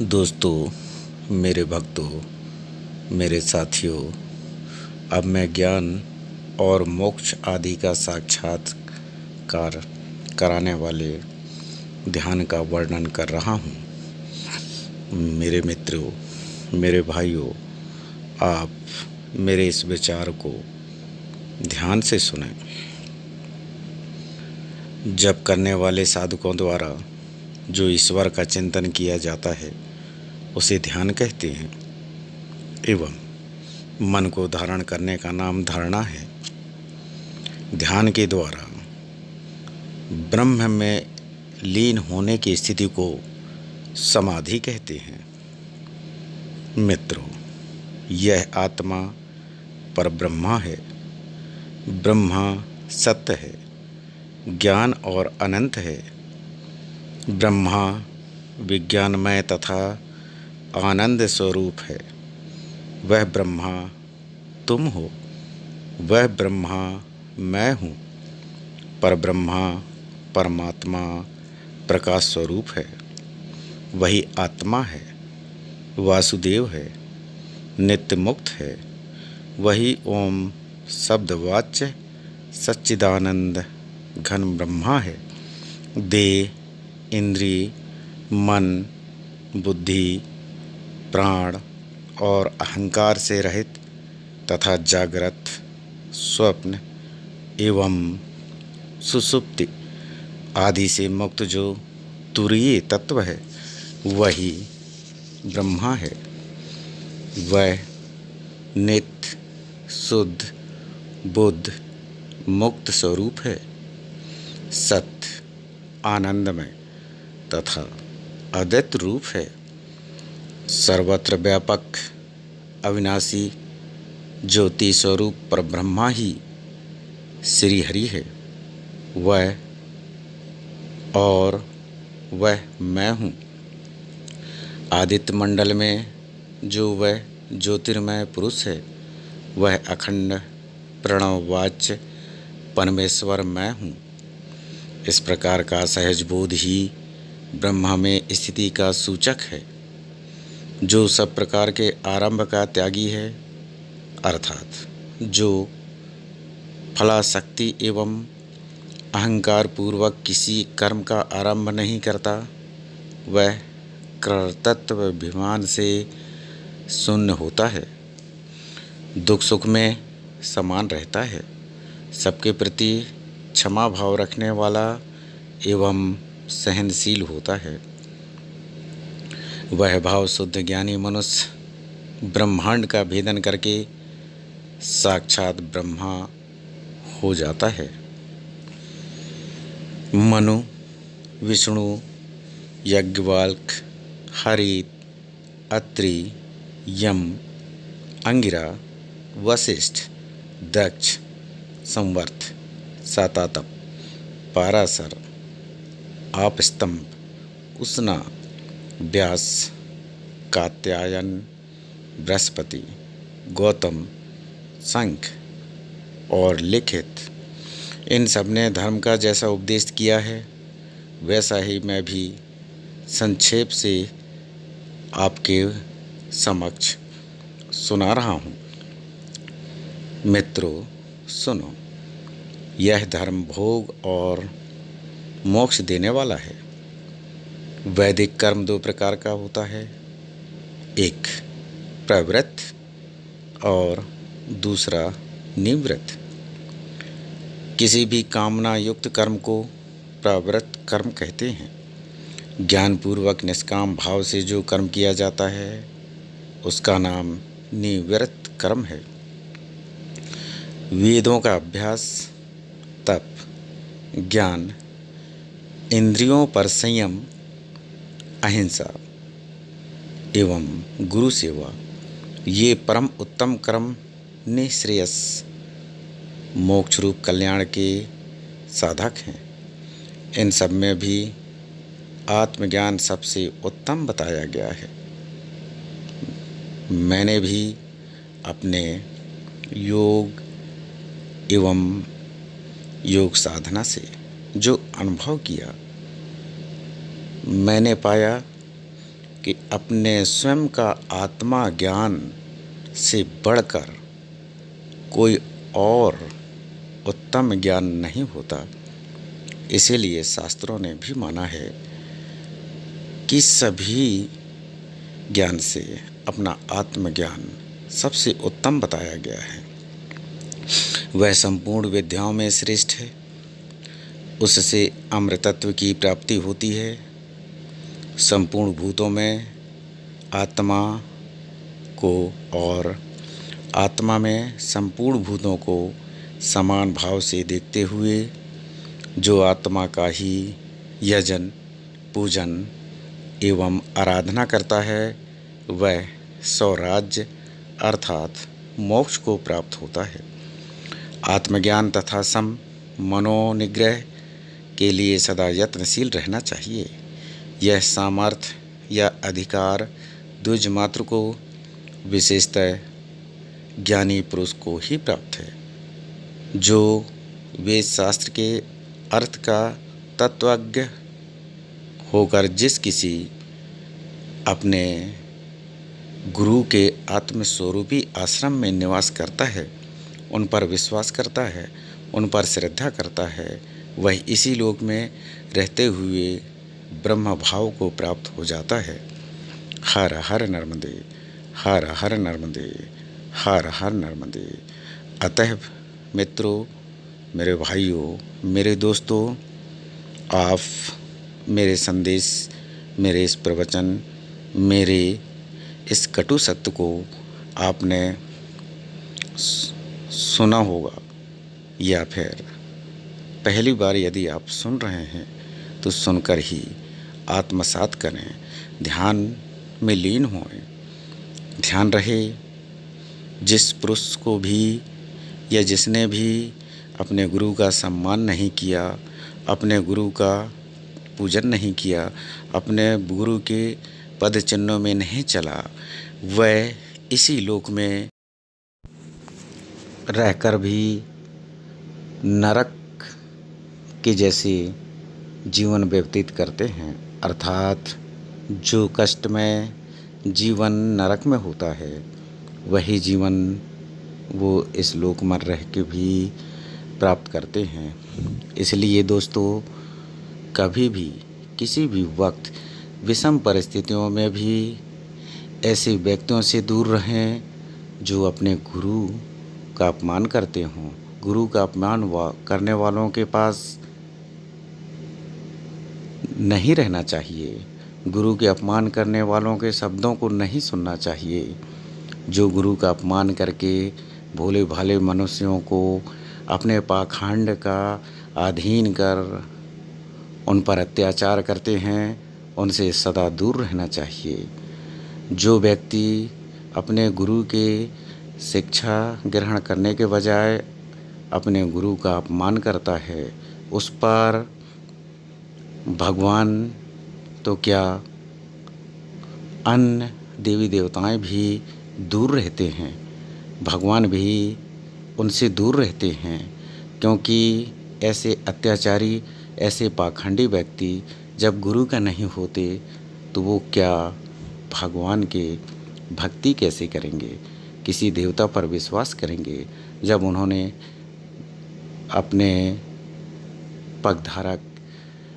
दोस्तों, मेरे भक्तों, मेरे साथियों, अब मैं ज्ञान और मोक्ष आदि का साक्षात्कार कराने वाले ध्यान का वर्णन कर रहा हूँ। मेरे मित्रों, मेरे भाइयों, आप मेरे इस विचार को ध्यान से सुनें। जप करने वाले साधकों द्वारा जो ईश्वर का चिंतन किया जाता है उसे ध्यान कहते हैं, एवं मन को धारण करने का नाम धारणा है। ध्यान के द्वारा ब्रह्म में लीन होने की स्थिति को समाधि कहते हैं। मित्रों, यह आत्मा परब्रह्मा है। ब्रह्मा सत्य है, ज्ञान और अनंत है। ब्रह्मा विज्ञानमय तथा आनंद स्वरूप है। वह ब्रह्मा तुम हो, वह ब्रह्मा मैं हूँ। परब्रह्मा परमात्मा प्रकाश स्वरूप है। वही आत्मा है, वासुदेव है, नित्य मुक्त है। वही ओम शब्दवाच्य सच्चिदानंद घन ब्रह्मा है। देह, इंद्रिय, मन, बुद्धि, प्राण और अहंकार से रहित तथा जागृत, स्वप्न एवं सुषुप्ति आदि से मुक्त जो तुरीय तत्व है वही ब्रह्मा है। वह नित्य, शुद्ध, बुद्ध, मुक्त स्वरूप है। सत्य, आनंदमय तथा अद्वैत रूप है। सर्वत्र व्यापक अविनाशी ज्योति स्वरूप परब्रह्मा ही श्री हरि है। वह और वह मैं हूँ। आदित्य मंडल में जो वह ज्योतिर्मय पुरुष है वह अखंड प्रणववाच्य परमेश्वर मैं हूँ। इस प्रकार का सहज बोध ही ब्रह्मा में स्थिति का सूचक है। जो सब प्रकार के आरंभ का त्यागी है, अर्थात जो फलासक्ति एवं अहंकार पूर्वक किसी कर्म का आरंभ नहीं करता, वह कर्तृत्व अभिमान से शून्य होता है। दुख सुख में समान रहता है। सबके प्रति क्षमा भाव रखने वाला एवं सहनशील होता है। वह भाव शुद्ध ज्ञानी मनुष्य ब्रह्मांड का भेदन करके साक्षात ब्रह्मा हो जाता है। मनु, विष्णु, याज्ञवल्क्य, हरित, अत्रि, यम, अंगिरा, वशिष्ठ, दक्ष, संवर्त, सातातप, पाराशर, आपस्तंभ, उष्णा, व्यास, कात्यायन, बृहस्पति, गौतम, शंख और लिखित, इन सब ने धर्म का जैसा उपदेश किया है वैसा ही मैं भी संक्षेप से आपके समक्ष सुना रहा हूँ। मित्रों, सुनो, यह धर्म भोग और मोक्ष देने वाला है। वैदिक कर्म दो प्रकार का होता है, एक प्रवृत्त और दूसरा निवृत्त। किसी भी कामना युक्त कर्म को प्रवृत्त कर्म कहते हैं। ज्ञानपूर्वक निष्काम भाव से जो कर्म किया जाता है उसका नाम निवृत्त कर्म है। वेदों का अभ्यास, तप, ज्ञान, इंद्रियों पर संयम, अहिंसा एवं गुरु सेवा, ये परम उत्तम कर्म निःश्रेयस मोक्ष रूप कल्याण के साधक हैं। इन सब में भी आत्मज्ञान सबसे उत्तम बताया गया है। मैंने भी अपने योग एवं योग साधना से जो अनुभव किया, मैंने पाया कि अपने स्वयं का आत्मा ज्ञान से बढ़कर कोई और उत्तम ज्ञान नहीं होता। इसीलिए शास्त्रों ने भी माना है कि सभी ज्ञान से अपना आत्मज्ञान सबसे उत्तम बताया गया है। वह संपूर्ण विद्याओं में श्रेष्ठ है। उससे अमृतत्व की प्राप्ति होती है। संपूर्ण भूतों में आत्मा को और आत्मा में संपूर्ण भूतों को समान भाव से देखते हुए जो आत्मा का ही यजन, पूजन एवं आराधना करता है वह स्वराज्य अर्थात मोक्ष को प्राप्त होता है। आत्मज्ञान तथा सम मनोनिग्रह के लिए सदा यत्नशील रहना चाहिए। यह सामर्थ्य या अधिकार द्विज मात्र को, विशेषतः ज्ञानी पुरुष को ही प्राप्त है, जो वेद शास्त्र के अर्थ का तत्वज्ञ होकर जिस किसी अपने गुरु के आत्मस्वरूपी आश्रम में निवास करता है, उन पर विश्वास करता है, उन पर श्रद्धा करता है, वह इसी लोक में रहते हुए ब्रह्म भाव को प्राप्त हो जाता है। हर हर नर्मदे, हर हर नर्मदे, हर हर नर्मदे। अतः मित्रों, मेरे भाइयों, मेरे दोस्तों, आप मेरे संदेश, मेरे इस प्रवचन, मेरे इस कटु सत्य को आपने सुना होगा या फिर पहली बार यदि आप सुन रहे हैं तो सुनकर ही आत्मसात करें, ध्यान में लीन होएं। ध्यान रहे, जिस पुरुष को भी या जिसने भी अपने गुरु का सम्मान नहीं किया, अपने गुरु का पूजन नहीं किया, अपने गुरु के पद चिन्हों में नहीं चला, वह इसी लोक में रहकर भी नरक के जैसे जीवन व्यतीत करते हैं। अर्थात जो कष्ट में जीवन नरक में होता है, वही जीवन वो इस लोक में रह के भी प्राप्त करते हैं। इसलिए दोस्तों, कभी भी किसी भी वक्त विषम परिस्थितियों में भी ऐसे व्यक्तियों से दूर रहें जो अपने गुरु का अपमान करते हों। गुरु का अपमान करने वालों के पास नहीं रहना चाहिए। गुरु के अपमान करने वालों के शब्दों को नहीं सुनना चाहिए। जो गुरु का अपमान करके भोले भाले मनुष्यों को अपने पाखंड का अधीन कर उन पर अत्याचार करते हैं, उनसे सदा दूर रहना चाहिए। जो व्यक्ति अपने गुरु के शिक्षा ग्रहण करने के बजाय अपने गुरु का अपमान करता है, उस पर भगवान तो क्या अन्य देवी देवताएं भी दूर रहते हैं, भगवान भी उनसे दूर रहते हैं। क्योंकि ऐसे अत्याचारी, ऐसे पाखंडी व्यक्ति जब गुरु का नहीं होते तो वो क्या भगवान के भक्ति कैसे करेंगे, किसी देवता पर विश्वास करेंगे जब उन्होंने अपने पगधारक,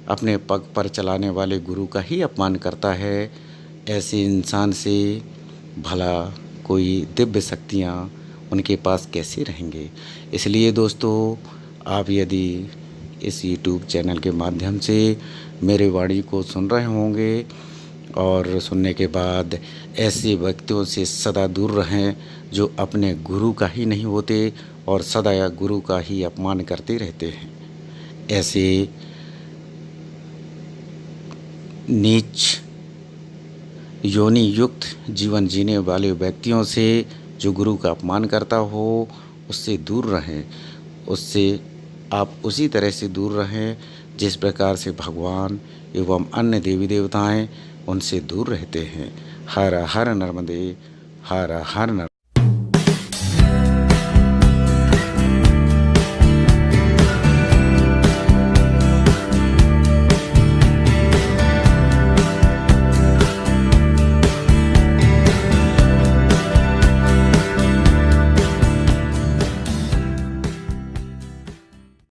अपने पग पर चलाने वाले गुरु का ही अपमान करता है। ऐसे इंसान से भला कोई दिव्य शक्तियाँ उनके पास कैसे रहेंगे। इसलिए दोस्तों, आप यदि इस YouTube चैनल के माध्यम से मेरे वाणी को सुन रहे होंगे और सुनने के बाद ऐसे व्यक्तियों से सदा दूर रहें जो अपने गुरु का ही नहीं होते और सदा गुरु का ही अपमान करते रहते हैं। ऐसे नीच योनि युक्त जीवन जीने वाले व्यक्तियों से जो गुरु का अपमान करता हो, उससे दूर रहें। उससे आप उसी तरह से दूर रहें जिस प्रकार से भगवान एवं अन्य देवी देवताएं उनसे दूर रहते हैं। हर हर नर्मदे, हर हर नर्मदे।